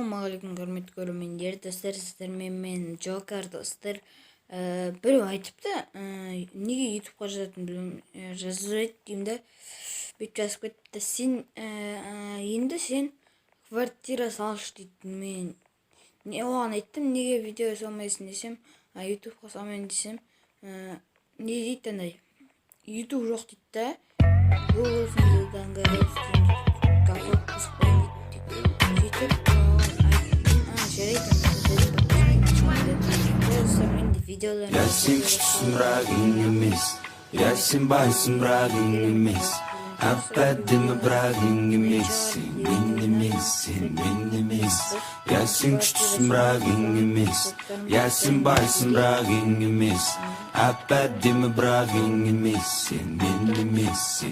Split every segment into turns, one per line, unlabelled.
Ассалаумағалейкум құрметті көрермендер, достар, сіздермен мен Джокер, достар. Біреу айтыпты, неге ютубқа жазатынын жазып деймін да, бүйтіп жазып кетті. Енді сен квартира салшы дейді. Мен оған айттым, неге видео салмайсың десем, ютубқа салмайын десем, не дейді андай, ютуб жоқ дейді да. Google файлдан кафе қосып
Yasin küçüksün bırakın emes, Yasin baysın bırakın emes, Affedimi bırakın emes, ben emes. Yasin küçüksün bırakın emes, Yasin baysın bırakın emes, Affedimi bırakın emes,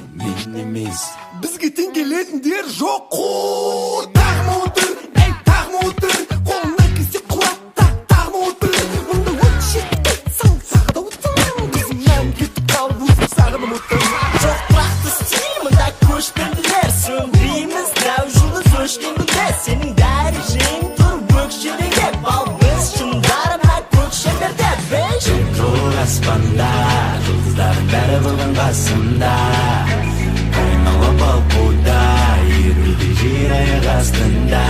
ben emes.
Bizge tengelendir yok o tağma otur, ey tağma otur. Koluna kisi kulatta tağma otur. Bunda what shit etsen sağda otur. Kızımdan gitip kaldım sağda otur. Çok bıraktı streamında koş bendiler. Söndüğümüz davjulu söşkeminde. Senin dereceğin dur bökşede gel. Bal biz şundarım hak bökşelerde beş.
Çekru aspanda, yıldızların beri bugün kasımda. Bal buğday, yürüdü jiraya gastında.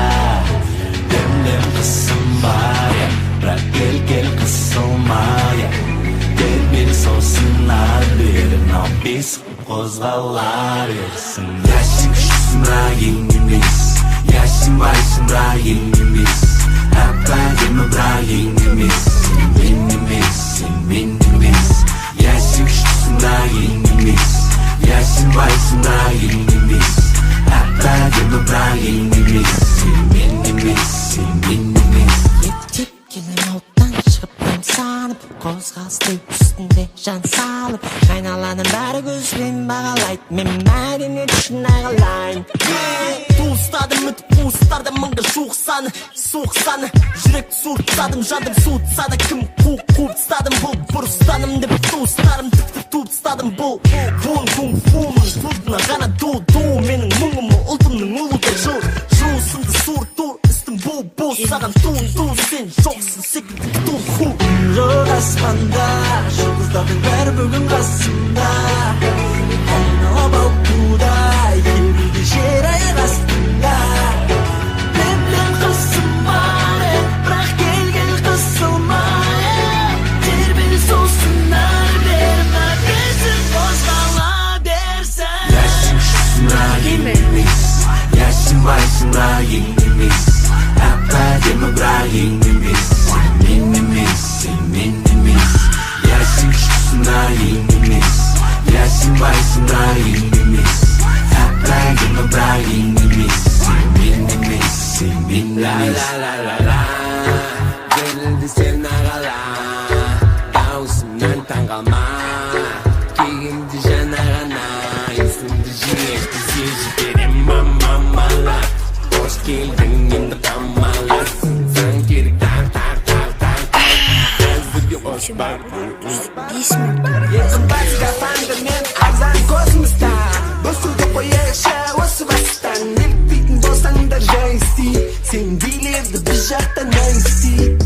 Demlem kısım var ya, bırak gel kısılmaya. Gel bir soğusunlar verin, o biz kozgalar versin. Yaşın küçüksün bırak yenimiz, yaşın baysın bırak yenimiz. Affedimi bırak yenimiz, sen benimiz. Yaşın küçüksün bırak yenimiz, yaşın baysın bırak yenimiz. Affedimi bırak yenimiz, sen benimiz.
Yetip alttan çıkıp ben sanıp Kozgazlı üstünde can salıp Kaynalanın bari gözlerim bağalayt Men mədini düşün ağalayın
Tuğustadım mütüp tuğustardım mınga soğuksanı Jürek surtsadım jandım suutsa da kim kuğutsadım bu burustanım dep tuğustarım tık tuğutsadım bu Bun kung fu'mun tutuna gana du Menin muğumu ultumның uluda Juğusынdı surtur üstüm bu Sağan tuğ sen joksun sekildi tuğ
Yürür asmanda Yıldızların ver bugün kasımda Aynı bal buğday Yürüdü jiraya gastında Demlem kısılmaya Bırak gel kısılmaya Terbeli soğusunlar verme Bizim bozgala dersen
Yaşın küçüksün bırak yenimiz, yaşın baysın bırak yenimiz. Affedimi bırak yenimiz, sen benimiz. Yaşın küçüksün bırak yenimiz, yaşın baysın bırak yenimiz. Affedimi bırak yenimiz, sen benimiz. La verildi senin ağala, davusumdan tangalma. Giyindi janagana, isimdi jiyekti seyircilerim mamala. Hoş geldin şimdi kamalasın, sen geri tar Hazır bir hoş bak.
Başka pandemim azan kosmosta Boşulda koyarışa osu bastan İlk bitin bostan da jaysti Sen bilirdi bir jakta neysti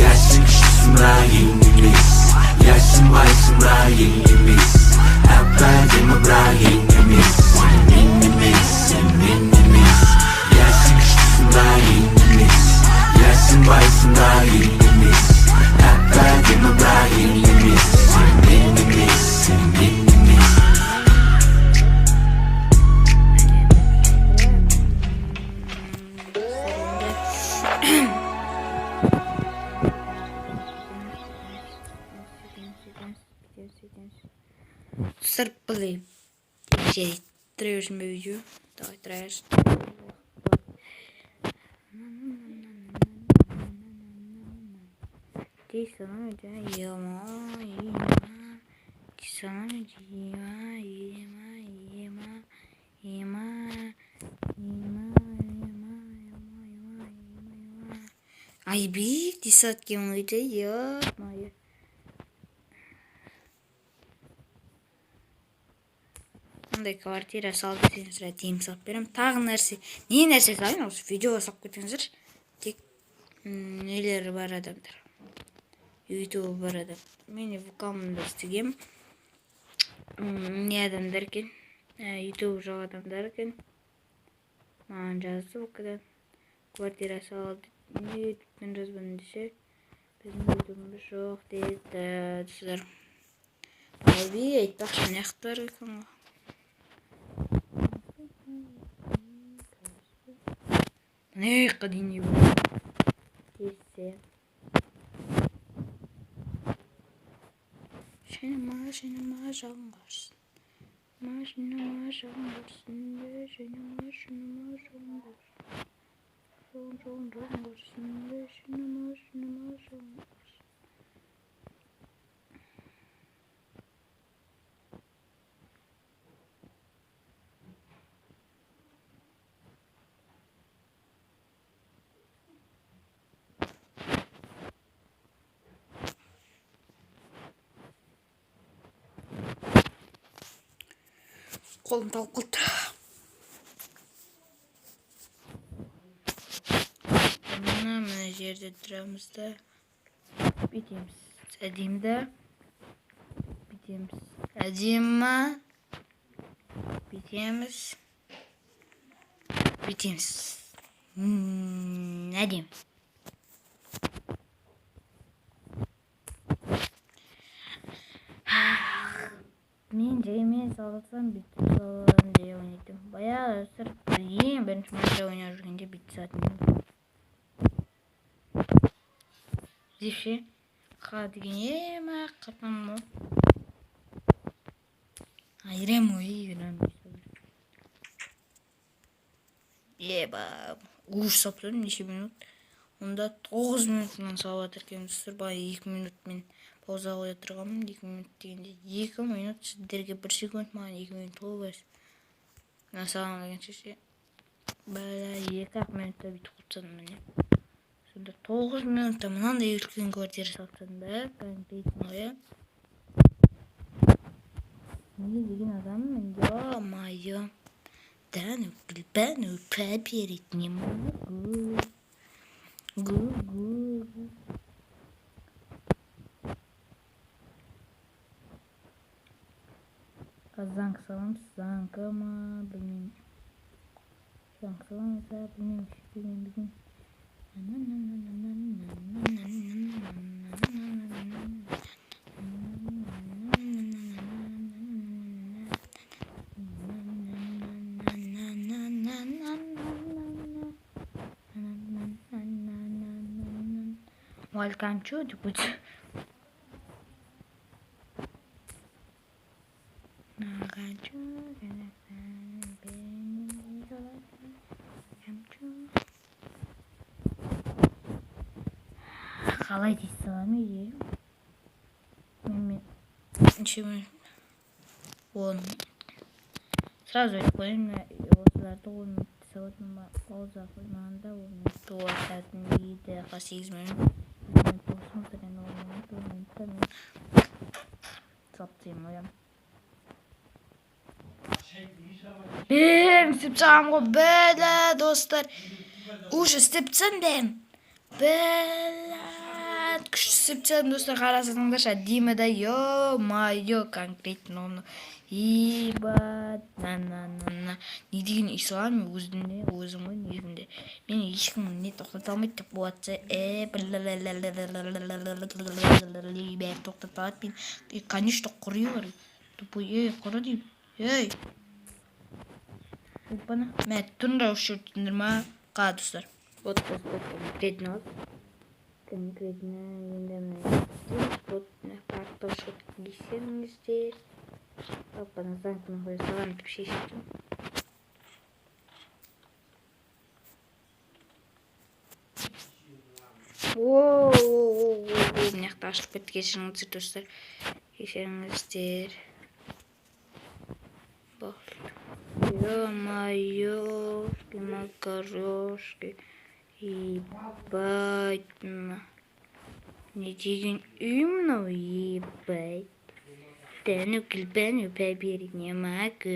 Yaşın küçüksün bırak yenimiz, yaşın baysın bırak yenimiz. Affedimi bırak yenimiz, sen benimiz. Yaşın küçüksün bırak yenimiz, yaşın baysın bırak yenimiz. Affedimi bırak yenimiz, sen benimiz.
Сарпали. Трэш meu vídeo. Давай трэш. Ай, бив, десятки мыйды, ё-моё. Қандай квартира сал десеңіздер тиым салып беремін. Тағы нәрсе, не нәрсе салайын, осы видеоға салып кетіңіздерші. Тек нелері бар адамдар. YouTube бар адам. Мен вкамда істегем. Не адамдар екен? YouTube жоқ адамдар екен. Маған жазды вкадан. Квартира сал. Не ютубтан жазбадым десе, біздің ютубымыз жоқ дейді. Сіздер Алби айтпақшы неқыт бар екен ғой. Не қадини бұл десе. Машинама жаңғарсын. Машинама жаңғарсын. Машинама жаңғарсын. Жаңғарсын. Машинама жаңғарсын. Қолым талып қалды. Мына жерде тұрамыз да бүйтеміз. Әдемі. Бүйтеміз. Әдемі. Бүйтеміз. Бүйтеміз. Әдемі. Мен жаймен салсам бүйтіп салам деп ойнайтын. Баяғы сырт ең бірінші матча ойнап жүргенде бүйтіп салатын. Деші қа деген ема қапам мо. Айрем ойрам. Еба. Уж саптым неше минут. Онда 9 минутынан салып жатыркенбіз. Бай 2 минут мен пауза қоя тұрғанмын. 2 минут дегенде 2 минут сіздерге 1 секунд, маған 2 минут болу керек. Мен салам дегенше бала 2 минутта бүйтіп құртсадым міне. Сонда 9 минутта мынандай үлкен квартира салыптадым да, конкретно я. Не деген адаммын, ё-моё. Да, ну, припану, поверить не могу. Гу-гу. Занг салам, заңға ма, білмеймін. Занг салам, білмеймін, шекеген біздің. Welcome to the good. Қалай дейсіз саламы ие? Мен он сразу айтып қояйын, осыларды 10 минут салатын пауза қоймағанда 10 минут уақытын еді. 8 минут. Бем, істеп саған ғой, бәлі, достар. Уже істеп түсіндім. Бәлі, күшті істеп түсіндім, достар, қарасыңдаршы. Әдемі да, ё-майо, конкретно оны. Ебат, на-на-на-на. Не деген ислам өзімде, өзім ғой, негізінде. Мен ешкім не тоқтата алмайды деп болатса, бәрі тоқтата алады. Мен, конечно, құры бар. Тупой, құры дейм. Ей. Опана. Мен тұрында ұшыр түндірма. Қа, достар. Вот, достар, конкретно. Конкретно, енді мен. Вот, картошка кесеңіздер. Опана, заңқының қойы салам деп шешеттім. Мына жақта ашылып кетті, кешіріңіздер, достар. Кешіріңіздер. Ё-моё, макарошки. Ебать. Не деген үй мынау, ебать. Тәнүкіл пәні пәберіне мәкі.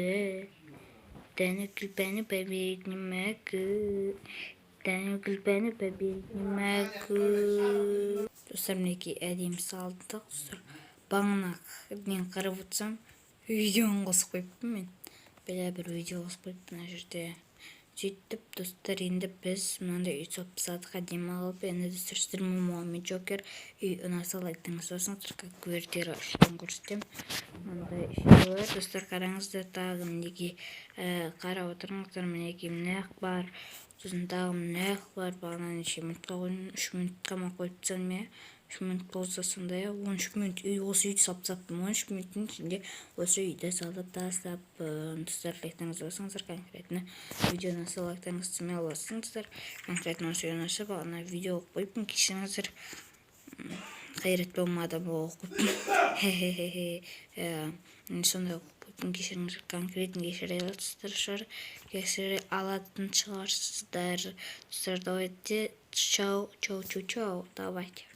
Тәнүкіл пәні пәберіне мәкі. Тәнүкіл пәні пәберіне мәкі. Достар, мінеки әдемі салдық. Достар, бағына мен қарап отырсам, видеоны қосып қойыппын мен. Бір видео қосып қойыппын мына жерде. Сөйтіп, достар, енді біз мынандай үй сопсадық әдемі алып, енді достар, сіздермен Мұхаммед Джокер үй ұнаса лайктарыңыз болсаңыздар, как квартира үштен көрсетем. Мынандай үшеуі, достар, қараңыздар, тағы мінеки қарап отырыңыздар, мінеки мінәқ бар. Сосын тағы мінәқ бар, бағана неше минутқа қойдым, 3 минутқа ма қойып тастадым, 3 минут болса сондай, 13 минут үй осы үйді сап-саптым, 13 минуттың ішінде осы үйді салып тастап. Достар, лайктарыңыз болсаңыздар, конкретно видеоны лайктарыңыз смело болсаңыздар, конкретно осы үйін ашып, ана видео қойыппын, кешіріңіздер, қайрат болмады бұл қойыппын. Сондай қойыппын, кешіріңіздер, конкретно кешіре алатын шығарсыздар. Достар, давайте, чау, давайте.